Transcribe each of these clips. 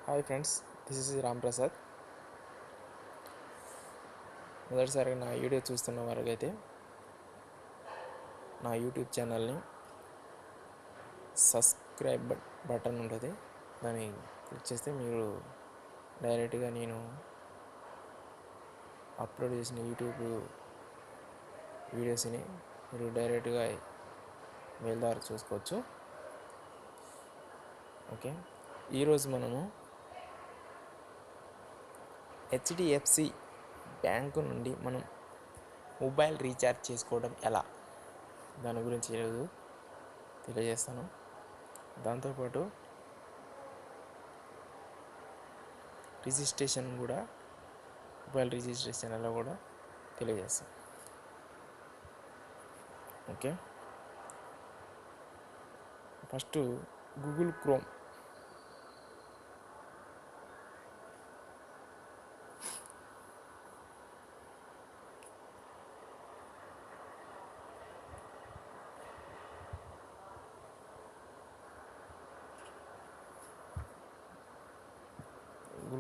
Hi friends, this is Ram Prasad. మొదటిసారిగా నా video చూస్తున్న వారికైతే నా యూట్యూబ్ ఛానల్ని సబ్స్క్రైబ్ బటన్ ఉంటుంది, దాన్ని క్లిక్ చేస్తే మీరు డైరెక్ట్గా నేను అప్లోడ్ చేసిన యూట్యూబ్ వీడియోస్ని మీరు డైరెక్ట్గా మెయిల్ ద్వారా చూసుకోవచ్చు. ఓకే, ఈరోజు మనము హెచ్డిఎఫ్సి బ్యాంకు నుండి మనం మొబైల్ రీఛార్జ్ చేసుకోవడం ఎలా, దాని గురించి ఈరోజు తెలియజేస్తాను. దాంతోపాటు రిజిస్ట్రేషన్ కూడా, మొబైల్ రిజిస్ట్రేషన్ ఎలా కూడా తెలియజేస్తాను. ఓకే, ఫస్ట్ గూగుల్ క్రోమ్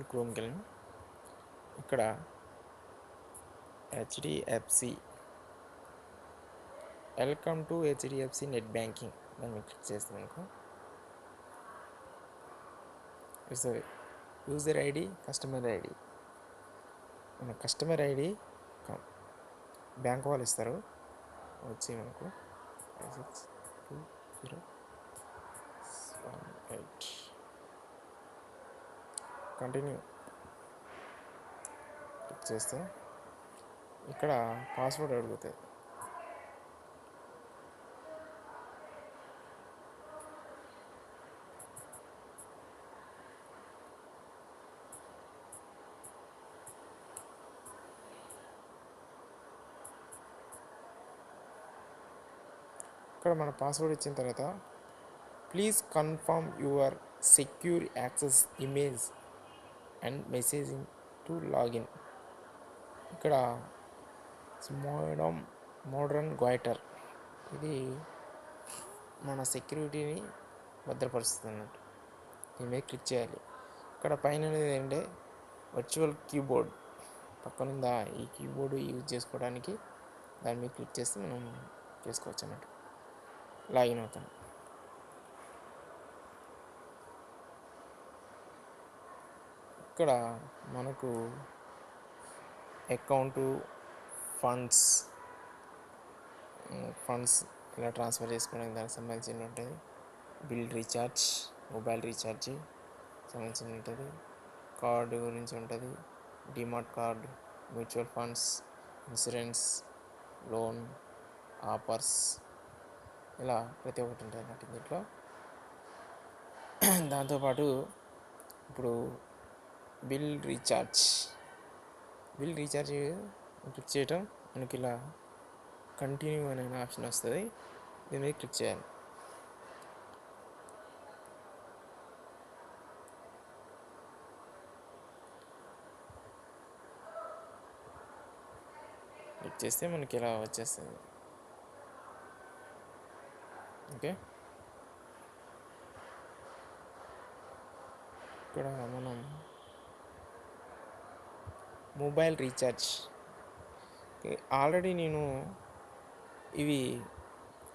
క్రోమ్కి వెళ్ళి ఇక్కడ HDFC welcome to HDFC net banking దాన్ని క్లిక్ చేస్తాం అనుకో, సరే యూజర్ ఐడి, కస్టమర్ ఐడి. మన కస్టమర్ ఐడి బ్యాంక్ వాళ్ళు ఇస్తారు, వచ్చి మనకు 562018 కంటిన్యూ క్లిక్ చేస్తే ఇక్కడ పాస్వర్డ్ అడుగుతాయి. ఇక్కడ మన పాస్వర్డ్ ఇచ్చిన తర్వాత please confirm your secure access emails and messaging to login. ఇక్కడ మోడర్న్ గ్వైటర్, ఇది మన సెక్యూరిటీని భద్రపరుస్తుంది అన్నట్టు. దీని మీద క్లిక్ చేయాలి. ఇక్కడ పైన ఏంటంటే వర్చువల్ కీబోర్డ్ పక్కనుందా, ఈ కీబోర్డు యూజ్ చేసుకోవడానికి దాని మీద క్లిక్ చేస్తే మనం చేసుకోవచ్చు అన్నట్టు. లాగిన్ అవుతాం. ఇక్కడ మనకు అకౌంటు, ఫండ్స్ ఇలా ట్రాన్స్ఫర్ చేసుకోవడానికి దానికి సంబంధించి ఉంటుంది. బిల్ రీఛార్జ్, మొబైల్ రీఛార్జ్ సంబంధించి ఉంటుంది. కార్డు గురించి ఉంటుంది, DMart card, mutual funds, insurance, loan, offers, ఇలా ప్రతి ఒక్కటి ఉంటుంది అన్నట్టు దీంట్లో. దాంతోపాటు ఇప్పుడు బిల్ రీఛార్జ్ క్లిక్ చేయటం మనకి ఇలా కంటిన్యూ అనే ఆప్షన్ వస్తుంది. దీని మీద క్లిక్ చేయాలి. క్లిక్ చేస్తే మనకి ఇలా వచ్చేస్తుంది. ఓకే, ఇక్కడ మనం మొబైల్ రీఛార్జ్ ఆల్రెడీ నేను ఇవి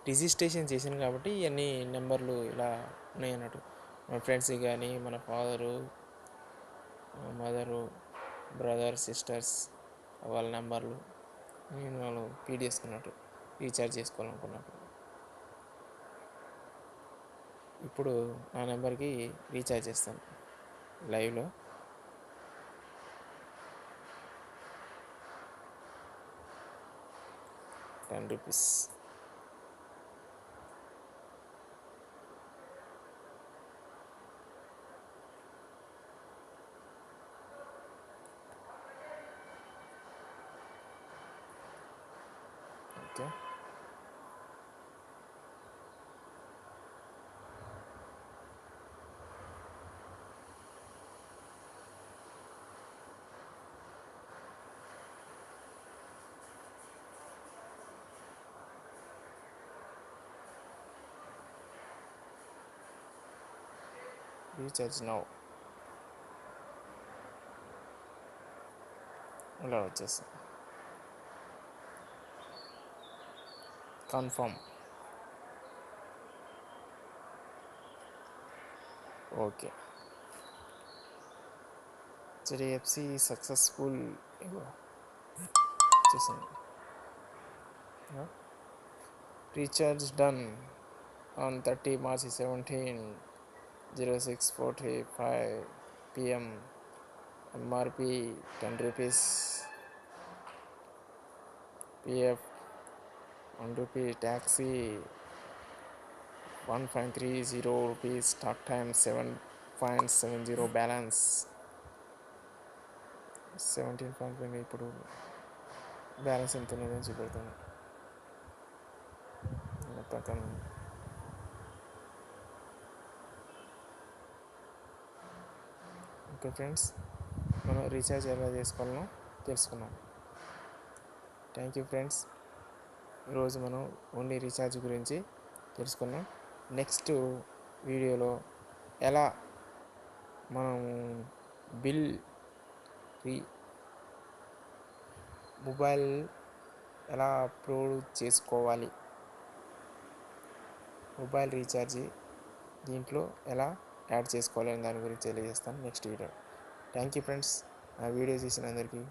రిజిస్ట్రేషన్ చేశాను కాబట్టి ఇవన్నీ నెంబర్లు ఇలా ఉన్నాయి అన్నట్టు. మన ఫ్రెండ్స్ కానీ, మన ఫాదరు, మదరు, బ్రదర్, సిస్టర్స్ వాళ్ళ నెంబర్లు నేను వాళ్ళు ఫీడ్ చేసుకున్నట్టు రీఛార్జ్ చేసుకోవాలనుకున్నప్పుడు. ఇప్పుడు నా నెంబర్కి రీఛార్జ్ చేస్తాను లైవ్లో. ₹10. Okay, recharge now. ఇలా వచ్చేస్తుంది. కన్ఫర్మ్. ఓకే. హెచ్డిఎఫ్సి సక్సెస్ఫుల్ వచ్చేసింది. Recharge done on 30 March 17 06:45 PM. MRP 10 rupees. PF 1 rupee. Taxi 1.30 rupees. Talk time 7.70. Balance 17.5. ఇప్పుడు బ్యాలెన్స్ ఎంత ఉన్నదని చూపెడతాను. పక్కన ఓకే ఫ్రెండ్స్, మనం రీఛార్జ్ ఎలా చేసుకోవాలో తెలుసుకున్నాం. Thank you friends. ఈరోజు మనం ఓన్లీ రీఛార్జ్ గురించి తెలుసుకున్నాం. నెక్స్ట్ వీడియోలో ఎలా మనం మొబైల్ ఎలా అప్లోడ్ చేసుకోవాలి, మొబైల్ రీఛార్జ్ దీంట్లో ఎలా యాడ్ చేసుకోవాలి అని దాని గురించి తెలియజేస్తాను next video. Thank you friends, ఆ వీడియో చూసిన అందరికీ